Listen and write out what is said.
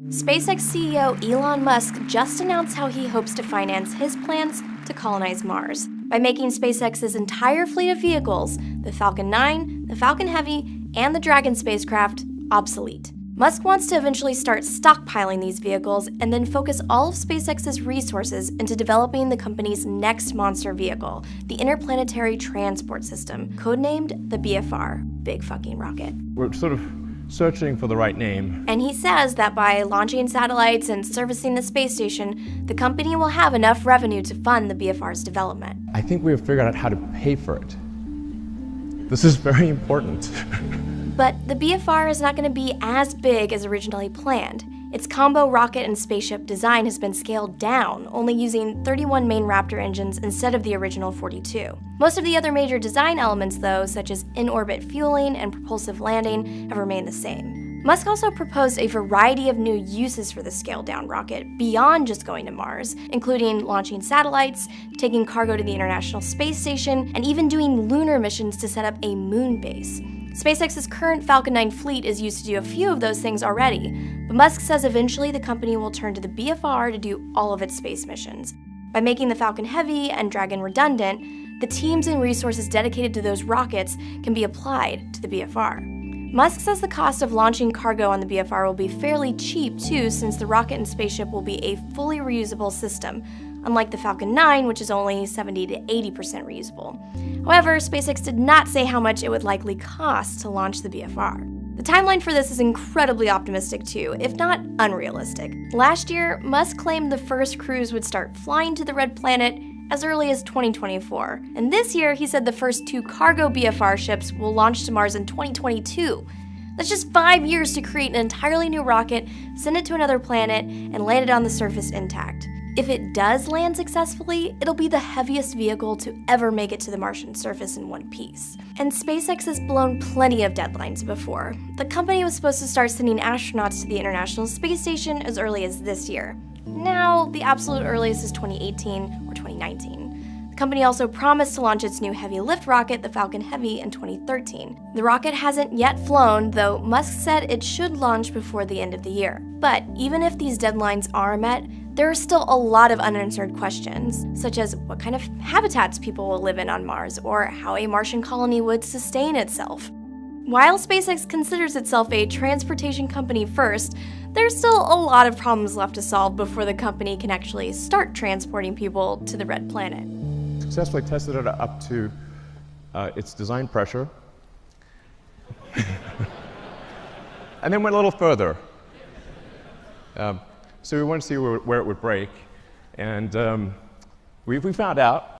SpaceX CEO Elon Musk just announced how he hopes to finance his plans to colonize Mars by making SpaceX's entire fleet of vehicles, the Falcon 9, the Falcon Heavy, and the Dragon spacecraft, obsolete. Musk wants to eventually start stockpiling these vehicles and then focus all of SpaceX's resources into developing the company's next monster vehicle, the Interplanetary Transport System, codenamed the BFR, Big Fucking Rocket. We're sort of searching for the right name. And he says that by launching satellites and servicing the space station, the company will have enough revenue to fund the BFR's development. I think we have figured out how to pay for it. This is very important. But the BFR is not going to be as big as originally planned. Its combo rocket and spaceship design has been scaled down, only using 31 main Raptor engines instead of the original 42. Most of the other major design elements, though, such as in-orbit fueling and propulsive landing, have remained the same. Musk also proposed a variety of new uses for the scaled-down rocket beyond just going to Mars, including launching satellites, taking cargo to the International Space Station, and even doing lunar missions to set up a moon base. SpaceX's current Falcon 9 fleet is used to do a few of those things already, but Musk says eventually the company will turn to the BFR to do all of its space missions. By making the Falcon Heavy and Dragon redundant, the teams and resources dedicated to those rockets can be applied to the BFR. Musk says the cost of launching cargo on the BFR will be fairly cheap too, since the rocket and spaceship will be a fully reusable system, unlike the Falcon 9, which is only 70 to 80% reusable. However, SpaceX did not say how much it would likely cost to launch the BFR. The timeline for this is incredibly optimistic too, if not unrealistic. Last year, Musk claimed the first crews would start flying to the Red Planet as early as 2024. And this year, he said the first 2 cargo BFR ships will launch to Mars in 2022. That's just 5 years to create an entirely new rocket, send it to another planet, and land it on the surface intact. If it does land successfully, it'll be the heaviest vehicle to ever make it to the Martian surface in one piece. And SpaceX has blown plenty of deadlines before. The company was supposed to start sending astronauts to the International Space Station as early as this year. Now, the absolute earliest is 2018 or 2019. The company also promised to launch its new heavy lift rocket, the Falcon Heavy, in 2013. The rocket hasn't yet flown, though Musk said it should launch before the end of the year. But even if these deadlines are met, there are still a lot of unanswered questions, such as what kind of habitats people will live in on Mars, or how a Martian colony would sustain itself. While SpaceX considers itself a transportation company first, there's still a lot of problems left to solve before the company can actually start transporting people to the Red Planet. Successfully tested it up to its design pressure, and then went a little further. So we wanted to see where it would break, and we found out